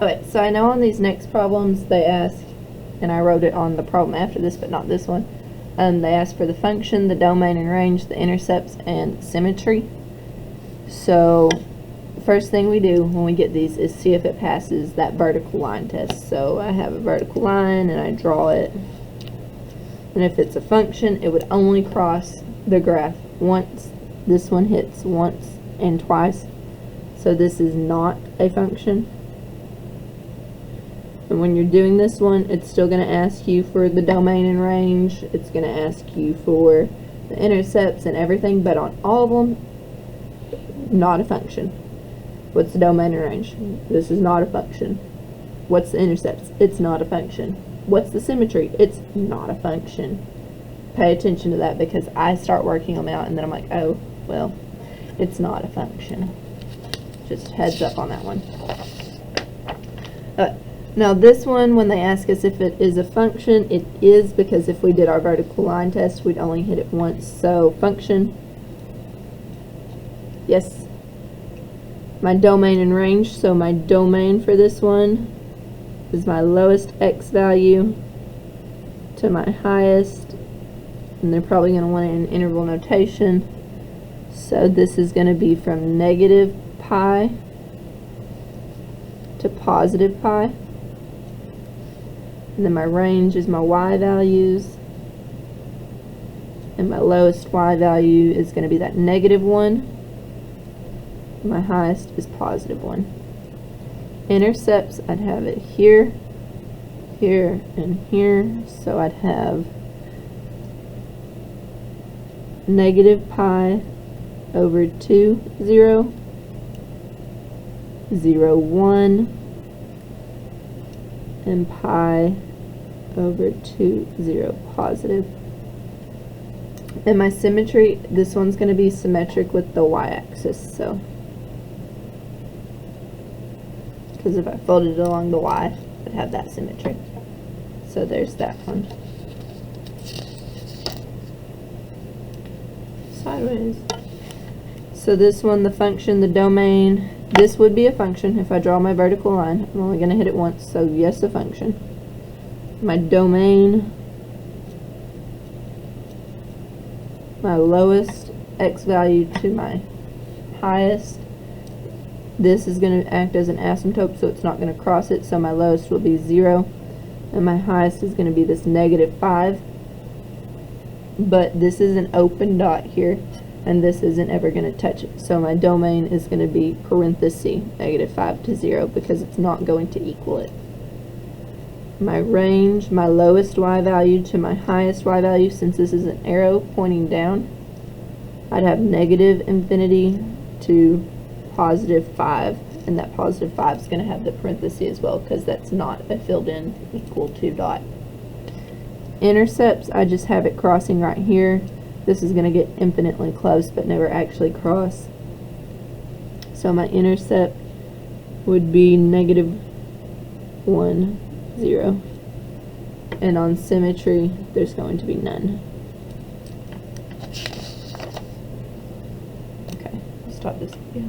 Okay, so I know on these next problems they ask, and I wrote it on the problem after this, but not this one. They ask for the function, the domain and range, the intercepts, and symmetry. So first thing we do when we get these is see if it passes that vertical line test. So I have a vertical line and I draw it. And if it's a function, it would only cross the graph once. This one hits once and twice. So this is not a function. And when you're doing this one, it's still going to ask you for the domain and range. It's going to ask you for the intercepts and everything, but on all of them, not a function. What's the domain and range? This is not a function. What's the intercepts? It's not a function. What's the symmetry? It's not a function. Pay attention to that because I start working them out and then I'm like, oh, well, it's not a function. Just heads up on that one. Now this one, when they ask us if it is a function, it is, because if we did our vertical line test, we'd only hit it once. So function, yes. My domain and range, so my domain for this one is my lowest x value to my highest, and they're probably going to want it in interval notation. So this is going to be from negative pi to positive pi. And then my range is my y values, and my lowest y value is going to be that -1. My highest is +1. Intercepts, I'd have it here, here, and here. So I'd have negative pi over 2, 0, 0, 1, and pi over 2, 0, positive. And my symmetry, this one's going to be symmetric with the y-axis, so because if I folded it along the y, I'd have that symmetry. So there's that one. Sideways. So this one, the function, the domain, this would be a function if I draw my vertical line. I'm only going to hit it once, so yes, a function. My domain, my lowest x value to my highest. This is going to act as an asymptote, so it's not going to cross it, so my lowest will be 0, and my highest is going to be this -5. But this is an open dot here, and this isn't ever going to touch it. So my domain is going to be parenthesis -5 to 0 because it's not going to equal it. My range, my lowest y value to my highest y value, since this is an arrow pointing down, I'd have -infinity to +5, and that +5 is going to have the parenthesis as well because that's not a filled in equal to dot. Intercepts, I just have it crossing right here. This is going to get infinitely close but never actually cross. So my intercept would be -1, 0. And on symmetry, there's going to be none. Okay, I'll stop this video.